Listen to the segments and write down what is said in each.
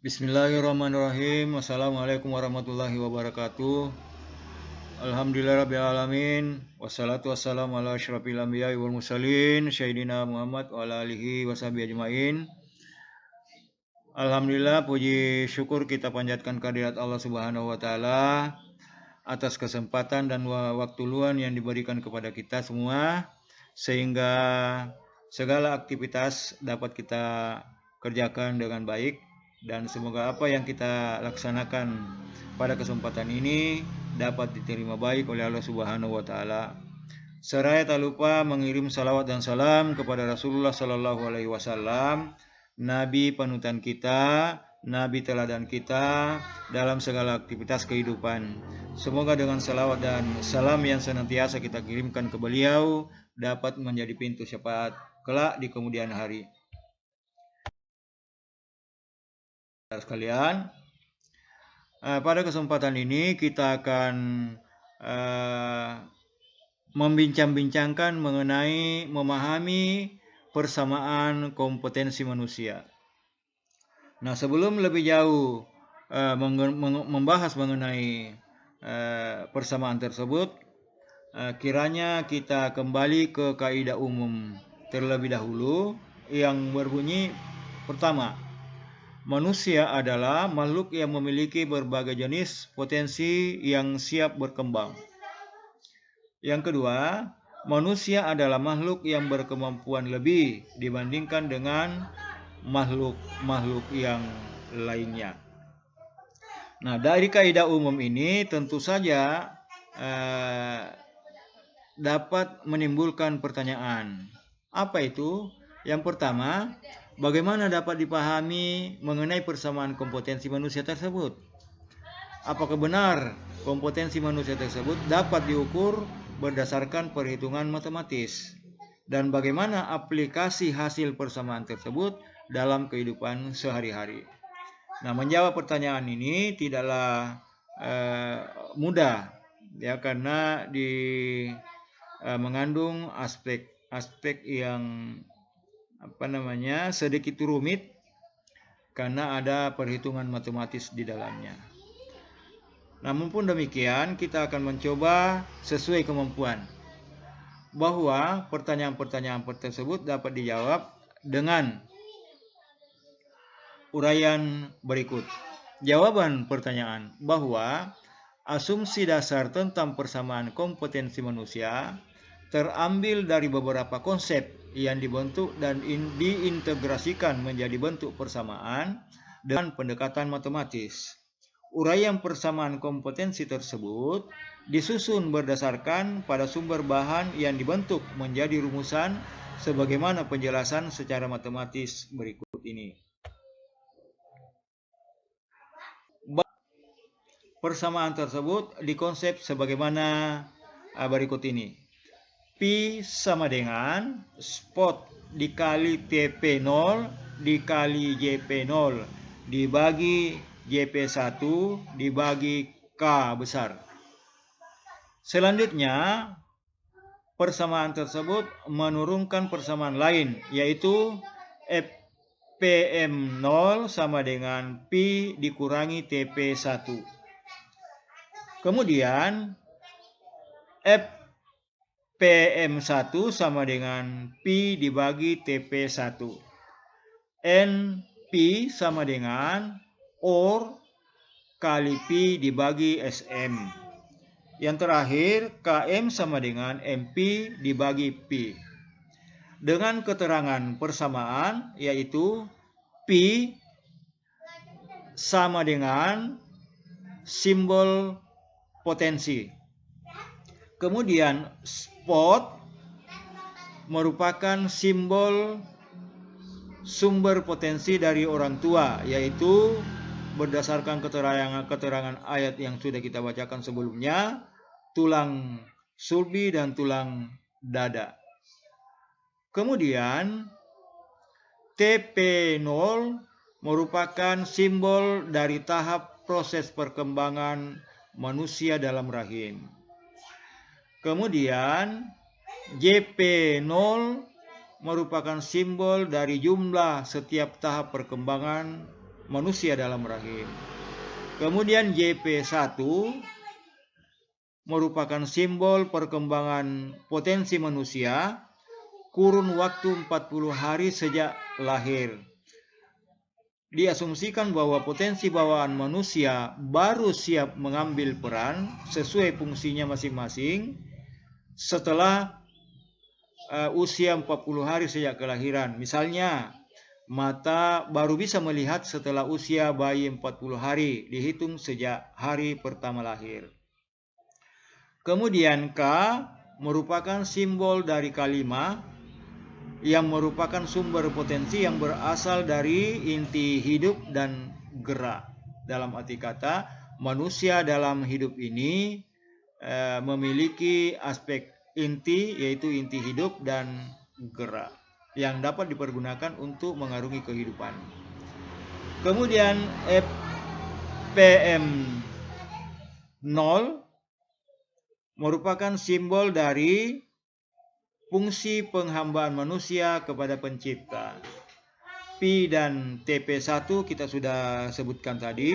Bismillahirrahmanirrahim. Assalamualaikum warahmatullahi wabarakatuh. Alhamdulillahirrabbilalamin. Wassalatu wassalamu ala asyrafil anbiya'i wal mursalin Sayyidina Muhammad wa ala alihi washabihi ajma'in. Alhamdulillah, puji syukur kita panjatkan kehadirat Allah Subhanahu wa taala atas kesempatan dan waktu luang yang diberikan kepada kita semua, sehingga segala aktivitas dapat kita kerjakan dengan baik, dan semoga apa yang kita laksanakan pada kesempatan ini dapat diterima baik oleh Allah Subhanahu wa taala. Seraya tak lupa mengirim salawat dan salam kepada Rasulullah sallallahu alaihi wasallam, nabi panutan kita, nabi teladan kita dalam segala aktivitas kehidupan. Semoga dengan salawat dan salam yang senantiasa kita kirimkan ke beliau dapat menjadi pintu syafaat kelak di kemudian hari. Sekalian, pada kesempatan ini kita akan membincang-bincangkan mengenai memahami persamaan kompetensi manusia. Nah, sebelum lebih jauh membahas mengenai persamaan tersebut, kiranya kita kembali ke kaidah umum terlebih dahulu yang berbunyi pertama, manusia adalah makhluk yang memiliki berbagai jenis potensi yang siap berkembang. Yang kedua, manusia adalah makhluk yang berkemampuan lebih dibandingkan dengan makhluk-makhluk yang lainnya. Nah, dari kaidah umum ini tentu saja dapat menimbulkan pertanyaan. Apa itu? Yang pertama, bagaimana dapat dipahami mengenai persamaan kompetensi manusia tersebut? Apakah benar kompetensi manusia tersebut dapat diukur berdasarkan perhitungan matematis? Dan bagaimana aplikasi hasil persamaan tersebut dalam kehidupan sehari-hari? Nah, menjawab pertanyaan ini tidaklah mudah, ya, karena mengandung aspek yang sedikit rumit karena ada perhitungan matematis di dalamnya. Namun pun demikian, kita akan mencoba sesuai kemampuan bahwa pertanyaan-pertanyaan tersebut dapat dijawab dengan uraian berikut. Jawaban pertanyaan bahwa asumsi dasar tentang persamaan kompetensi manusia terambil dari beberapa konsep yang dibentuk dan diintegrasikan menjadi bentuk persamaan dengan pendekatan matematis. Uraian persamaan kompetensi tersebut disusun berdasarkan pada sumber bahan yang dibentuk menjadi rumusan sebagaimana penjelasan secara matematis berikut ini. Persamaan tersebut dikonsep sebagaimana berikut ini. Pi sama dengan spot dikali TP0 dikali JP0 dibagi JP1 dibagi K besar. Selanjutnya, persamaan tersebut menurunkan persamaan lain, yaitu FPM0 sama dengan Pi dikurangi TP1. Kemudian, FPM1 sama dengan Pi dibagi TP1. NP sama dengan OR kali Pi dibagi SM. Yang terakhir, KM sama dengan MP dibagi Pi. Dengan keterangan persamaan, yaitu Pi sama dengan simbol potensi. Kemudian spot merupakan simbol sumber potensi dari orang tua, yaitu berdasarkan keterangan ayat yang sudah kita bacakan sebelumnya, tulang sulbi dan tulang dada. Kemudian TP0 merupakan simbol dari tahap proses perkembangan manusia dalam rahim. Kemudian JP0 merupakan simbol dari jumlah setiap tahap perkembangan manusia dalam rahim. Kemudian JP1 merupakan simbol perkembangan potensi manusia kurun waktu 40 hari sejak lahir. Diasumsikan bahwa potensi bawaan manusia baru siap mengambil peran sesuai fungsinya masing-masing setelah usia 40 hari sejak kelahiran. Misalnya, mata baru bisa melihat setelah usia bayi 40 hari, dihitung sejak hari pertama lahir. Kemudian K merupakan simbol dari kalima yang merupakan sumber potensi yang berasal dari inti hidup dan gerak. Dalam arti kata, manusia dalam hidup ini memiliki aspek inti, yaitu inti hidup dan gerak, yang dapat dipergunakan untuk mengarungi kehidupan. Kemudian FPM 0 merupakan simbol dari fungsi penghambaan manusia kepada pencipta. P dan TP1 kita sudah sebutkan tadi.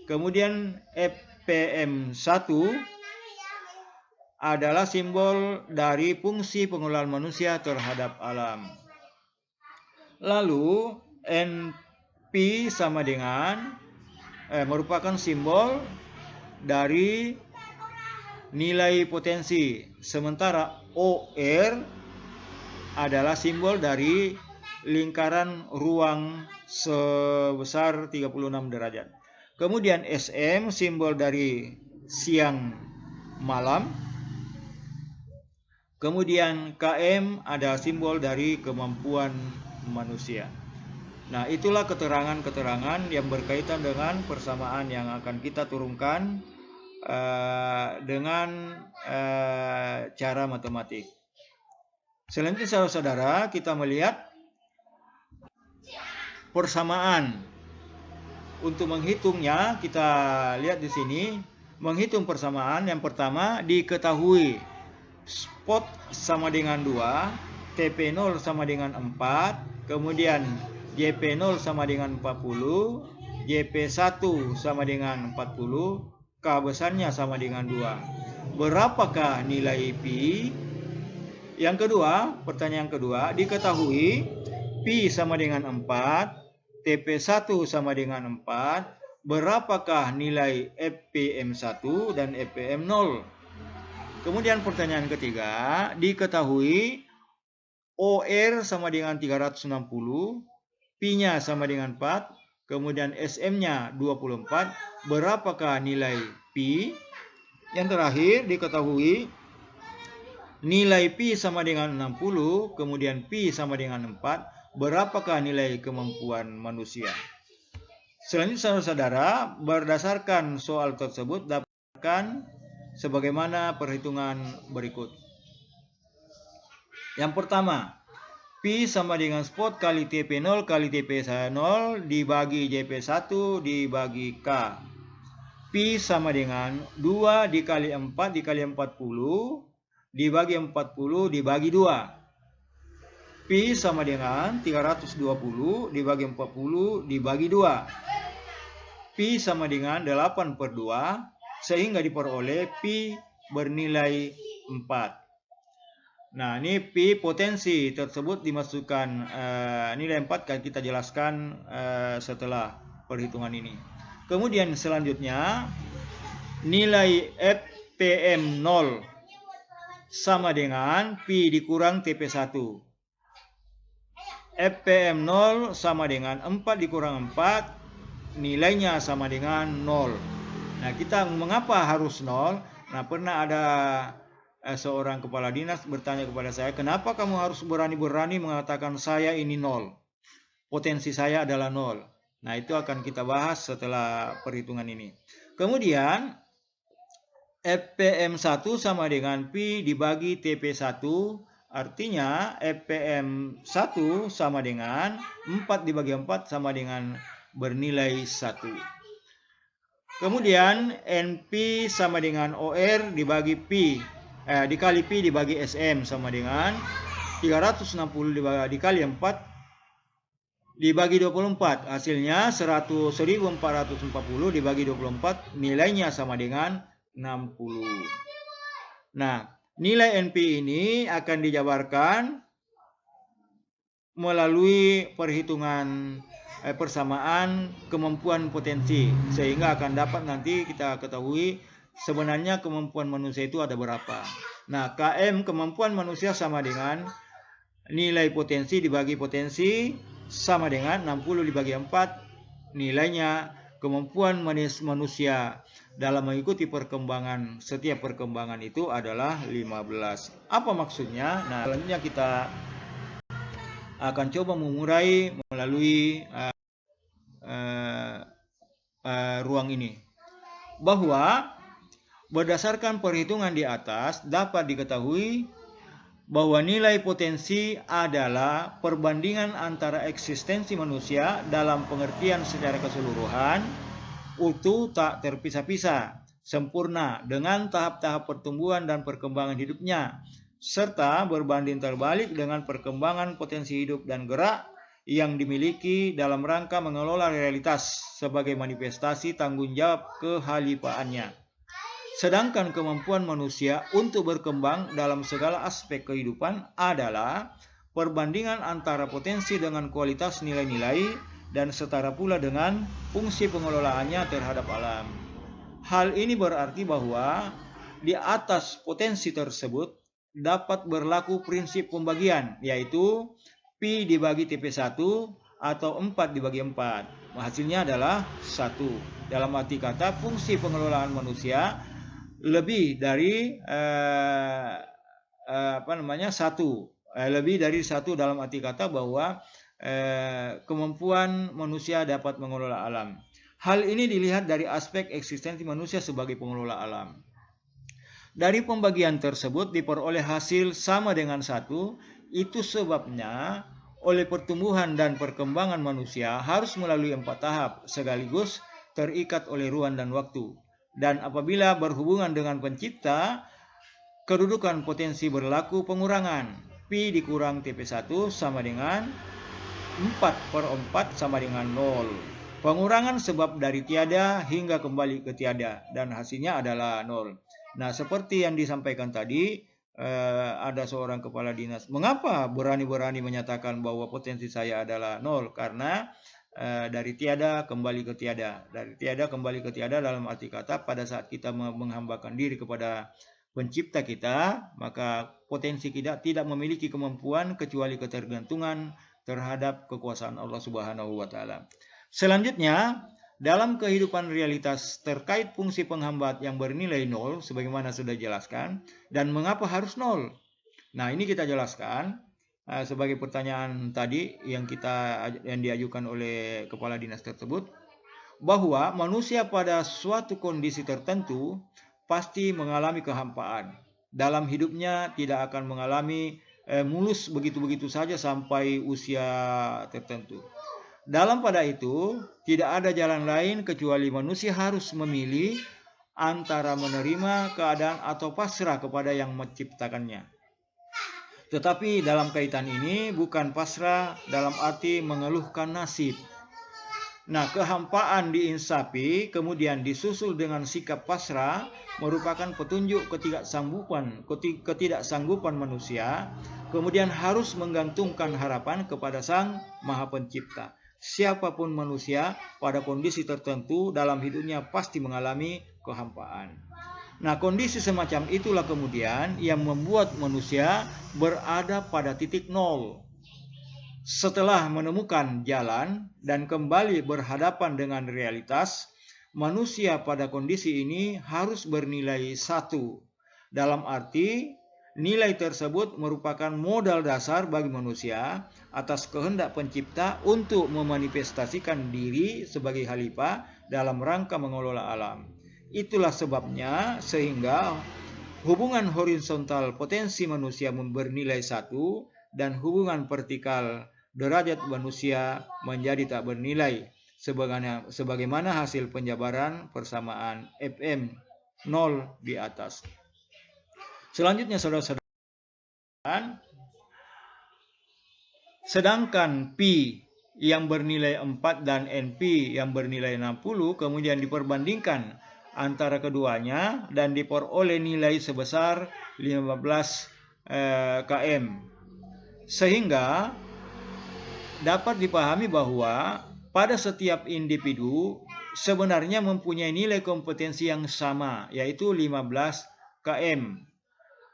Kemudian FPM1 adalah simbol dari fungsi pengelolaan manusia terhadap alam. Lalu NP sama dengan merupakan simbol dari nilai potensi, sementara OR adalah simbol dari lingkaran ruang sebesar 36 derajat. Kemudian SM simbol dari siang malam. Kemudian KM ada simbol dari kemampuan manusia. Nah, itulah keterangan-keterangan yang berkaitan dengan persamaan yang akan kita turunkan dengan cara matematik. Selanjutnya saudara-saudara, kita melihat persamaan. Untuk menghitungnya, kita lihat di sini, menghitung persamaan. Yang pertama, diketahui spot sama dengan 2, TP0 sama dengan 4, kemudian JP0 sama dengan 40, JP1 sama dengan 40, K besarnya sama dengan 2. Berapakah nilai P? Yang kedua, pertanyaan kedua, diketahui P sama dengan 4, TP1 sama dengan 4, berapakah nilai FPM1 dan FPM0? Kemudian pertanyaan ketiga, diketahui OR sama dengan 360, P-nya sama dengan 4, kemudian SM-nya 24, berapakah nilai P? Yang terakhir diketahui nilai P sama dengan 60, kemudian P sama dengan 4, berapakah nilai kemampuan manusia? Selanjutnya saudara, berdasarkan soal tersebut dapatkan sebagaimana perhitungan berikut. Yang pertama, P sama dengan spot kali TP0 kali TP0 dibagi JP1 dibagi K. P sama dengan 2 dikali 4 dikali 40 dibagi 40 dibagi 2. P sama dengan 320 dibagi 40 dibagi 2. P sama dengan 8/2 sehingga diperoleh P bernilai 4. Nah, ini P potensi tersebut dimasukkan nilai 4 kan kita jelaskan setelah perhitungan ini. Kemudian selanjutnya nilai FPM0 sama dengan P dikurang TP1. FPM0 sama dengan 4 dikurang 4, nilainya sama dengan 0. Nah, kita mengapa harus 0? Nah, pernah ada seorang kepala dinas bertanya kepada saya, kenapa kamu harus berani-berani mengatakan saya ini 0? Potensi saya adalah 0. Nah, itu akan kita bahas setelah perhitungan ini. Kemudian, FPM1 sama dengan P dibagi TP1, artinya FPM1 sama dengan 4 dibagi 4 sama dengan bernilai 1. Kemudian, NP sama dengan OR dibagi P. Dikali P dibagi SM sama dengan 360 dikali 4 dibagi 24, hasilnya 1440 dibagi 24, nilainya sama dengan 60. Nah, nilai NP ini akan dijabarkan melalui perhitungan persamaan kemampuan potensi, sehingga akan dapat nanti kita ketahui sebenarnya kemampuan manusia itu ada berapa. Nah, KM kemampuan manusia sama dengan nilai potensi dibagi potensi sama dengan 60 dibagi 4, nilainya kemampuan manusia dalam mengikuti perkembangan, setiap perkembangan itu adalah 15. Apa maksudnya? Nah, selanjutnya kita akan coba mengurai melalui ruang ini, bahwa berdasarkan perhitungan di atas dapat diketahui bahwa nilai potensi adalah perbandingan antara eksistensi manusia dalam pengertian secara keseluruhan, utuh tak terpisah-pisah, sempurna dengan tahap-tahap pertumbuhan dan perkembangan hidupnya, serta berbanding terbalik dengan perkembangan potensi hidup dan gerak yang dimiliki dalam rangka mengelola realitas sebagai manifestasi tanggung jawab kehalifaannya. Sedangkan kemampuan manusia untuk berkembang dalam segala aspek kehidupan adalah perbandingan antara potensi dengan kualitas nilai-nilai dan setara pula dengan fungsi pengelolaannya terhadap alam. Hal ini berarti bahwa di atas potensi tersebut dapat berlaku prinsip pembagian, yaitu Pi dibagi TP1 atau 4 dibagi 4. Hasilnya adalah 1. Dalam arti kata fungsi pengelolaan manusia lebih dari lebih dari 1 dalam arti kata bahwa kemampuan manusia dapat mengelola alam. Hal ini dilihat dari aspek eksistensi manusia sebagai pengelola alam. Dari pembagian tersebut diperoleh hasil sama dengan 1, itu sebabnya oleh pertumbuhan dan perkembangan manusia harus melalui 4 tahap sekaligus terikat oleh ruang dan waktu. Dan apabila berhubungan dengan pencipta, kedudukan potensi berlaku pengurangan. Pi dikurang TP1 sama dengan 4/4 sama dengan 0. Pengurangan sebab dari tiada hingga kembali ke tiada dan hasilnya adalah 0. Nah, seperti yang disampaikan tadi, ada seorang kepala dinas. Mengapa berani-berani menyatakan bahwa potensi saya adalah 0? Karena dari tiada kembali ke tiada. Dari tiada kembali ke tiada dalam arti kata pada saat kita menghambakan diri kepada pencipta kita, maka potensi kita tidak memiliki kemampuan kecuali ketergantungan terhadap kekuasaan Allah Subhanahu wa taala. Selanjutnya, dalam kehidupan realitas terkait fungsi penghambat yang bernilai 0 sebagaimana sudah dijelaskan, dan mengapa harus 0? Nah, ini kita jelaskan sebagai pertanyaan tadi yang diajukan oleh kepala dinas tersebut, bahwa manusia pada suatu kondisi tertentu pasti mengalami kehampaan. Dalam hidupnya tidak akan mengalami mulus begitu-begitu saja sampai usia tertentu. Dalam pada itu, tidak ada jalan lain kecuali manusia harus memilih antara menerima keadaan atau pasrah kepada yang menciptakannya. Tetapi dalam kaitan ini bukan pasrah dalam arti mengeluhkan nasib. Nah, kehampaan diinsafi kemudian disusul dengan sikap pasrah merupakan petunjuk ketidaksanggupan manusia, kemudian harus menggantungkan harapan kepada Sang Maha Pencipta. Siapapun manusia pada kondisi tertentu dalam hidupnya pasti mengalami kehampaan. Nah, kondisi semacam itulah kemudian yang membuat manusia berada pada titik 0. Setelah menemukan jalan dan kembali berhadapan dengan realitas, manusia pada kondisi ini harus bernilai 1. Dalam arti, nilai tersebut merupakan modal dasar bagi manusia atas kehendak pencipta untuk memanifestasikan diri sebagai khalifah dalam rangka mengelola alam. Itulah sebabnya sehingga hubungan horizontal potensi manusia bernilai 1 dan hubungan vertikal derajat manusia menjadi tak bernilai sebagaimana hasil penjabaran persamaan FM 0 di atas. Selanjutnya saudara-saudara, sedangkan Pi yang bernilai 4 dan NP yang bernilai 60, kemudian diperbandingkan antara keduanya dan diperoleh nilai sebesar 15 km. Sehingga dapat dipahami bahwa pada setiap individu sebenarnya mempunyai nilai kompetensi yang sama, yaitu 15 km.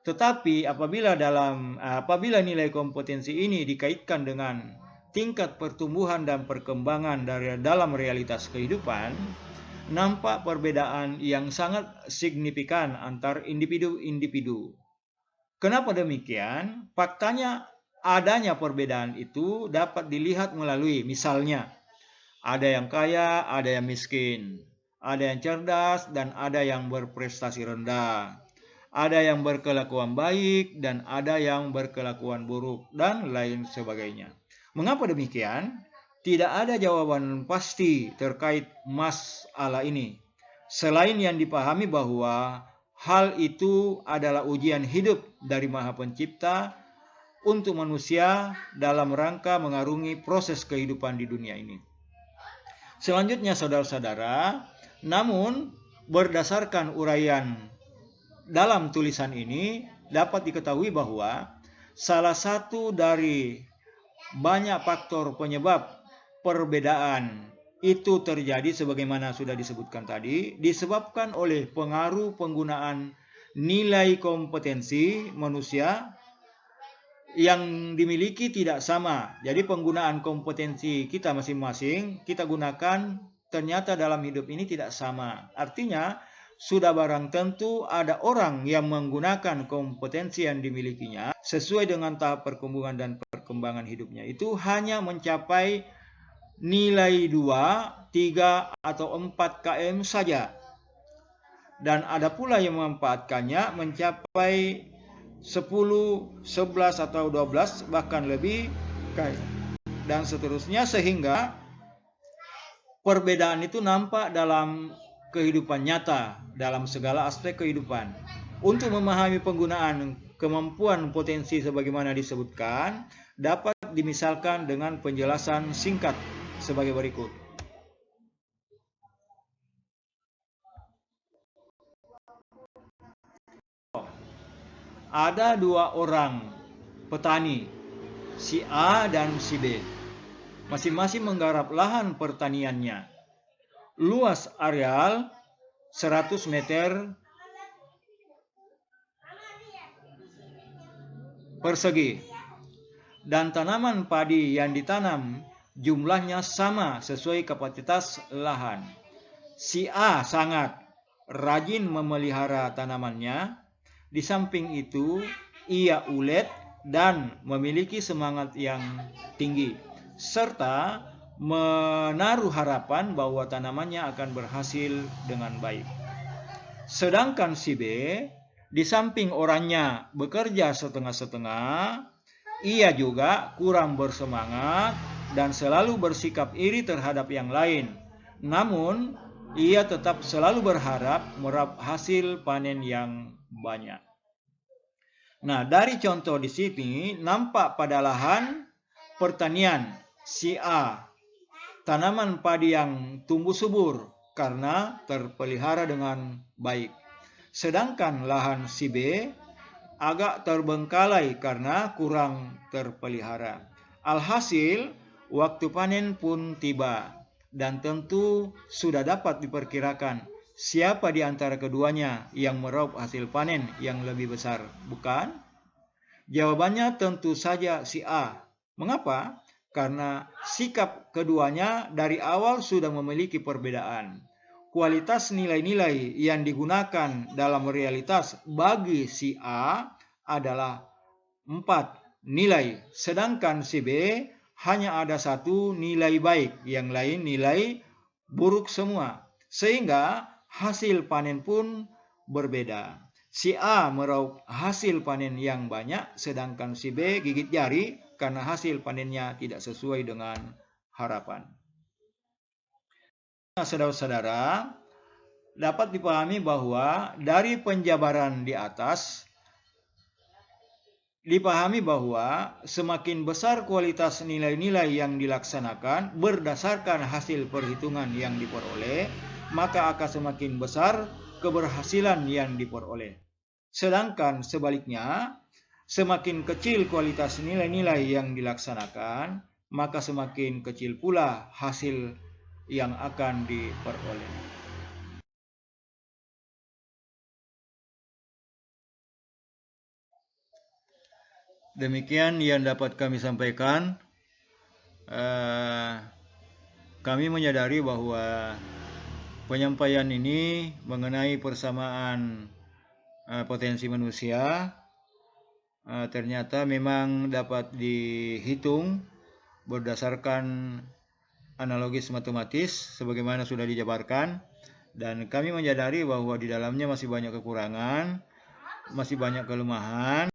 Tetapi apabila nilai kompetensi ini dikaitkan dengan tingkat pertumbuhan dan perkembangan dalam realitas kehidupan, nampak perbedaan yang sangat signifikan antar individu-individu. Kenapa demikian? Faktanya adanya perbedaan itu dapat dilihat melalui misalnya ada yang kaya, ada yang miskin, ada yang cerdas dan ada yang berprestasi rendah, ada yang berkelakuan baik dan ada yang berkelakuan buruk dan lain sebagainya. Mengapa demikian? Tidak ada jawaban pasti terkait masalah ini, selain yang dipahami bahwa hal itu adalah ujian hidup dari Maha Pencipta untuk manusia dalam rangka mengarungi proses kehidupan di dunia ini. Selanjutnya saudara-saudara, namun berdasarkan uraian dalam tulisan ini dapat diketahui bahwa salah satu dari banyak faktor penyebab perbedaan itu terjadi sebagaimana sudah disebutkan tadi, disebabkan oleh pengaruh penggunaan nilai kompetensi manusia yang dimiliki tidak sama. Jadi penggunaan kompetensi kita masing-masing kita gunakan ternyata dalam hidup ini tidak sama. Artinya sudah barang tentu ada orang yang menggunakan kompetensi yang dimilikinya sesuai dengan tahap perkembangan dan perkembangan hidupnya itu hanya mencapai nilai 2, 3, atau 4 km saja. Dan ada pula yang memanfaatkannya mencapai 10, 11, atau 12, bahkan lebih, dan seterusnya, sehingga perbedaan itu nampak dalam kehidupan nyata, dalam segala aspek kehidupan. Untuk memahami penggunaan kemampuan potensi sebagaimana disebutkan, dapat dimisalkan dengan penjelasan singkat sebagai berikut. Ada dua orang petani, si A dan si B. Masing-masing menggarap lahan pertaniannya. Luas areal 100 meter persegi. Dan tanaman padi yang ditanam jumlahnya sama sesuai kapasitas lahan. Si A sangat rajin memelihara tanamannya. Di samping itu, ia ulet dan memiliki semangat yang tinggi, serta menaruh harapan bahwa tanamannya akan berhasil dengan baik. Sedangkan si B, di samping orangnya bekerja setengah-setengah, ia juga kurang bersemangat dan selalu bersikap iri terhadap yang lain. Namun, ia tetap selalu berharap meraup hasil panen yang banyak. Nah, dari contoh di sini nampak pada lahan pertanian si A, tanaman padi yang tumbuh subur karena terpelihara dengan baik. Sedangkan lahan si B agak terbengkalai karena kurang terpelihara. Alhasil, waktu panen pun tiba dan tentu sudah dapat diperkirakan siapa di antara keduanya yang meraup hasil panen yang lebih besar, bukan? Jawabannya tentu saja si A. Mengapa? Karena sikap keduanya dari awal sudah memiliki perbedaan. Kualitas nilai-nilai yang digunakan dalam realitas bagi si A adalah 4 nilai, sedangkan si B hanya ada 1 nilai baik, yang lain nilai buruk semua. Sehingga hasil panen pun berbeda. Si A meraup hasil panen yang banyak, sedangkan si B gigit jari karena hasil panennya tidak sesuai dengan harapan. Nah, saudara-saudara, dapat dipahami bahwa dari penjabaran di atas dipahami bahwa semakin besar kualitas nilai-nilai yang dilaksanakan berdasarkan hasil perhitungan yang diperoleh, maka akan semakin besar keberhasilan yang diperoleh. Sedangkan sebaliknya, semakin kecil kualitas nilai-nilai yang dilaksanakan, maka semakin kecil pula hasil yang akan diperoleh. Demikian yang dapat kami sampaikan. Kami menyadari bahwa penyampaian ini mengenai persamaan potensi manusia ternyata memang dapat dihitung berdasarkan analogis matematis sebagaimana sudah dijabarkan, dan kami menyadari bahwa di dalamnya masih banyak kekurangan, masih banyak kelemahan.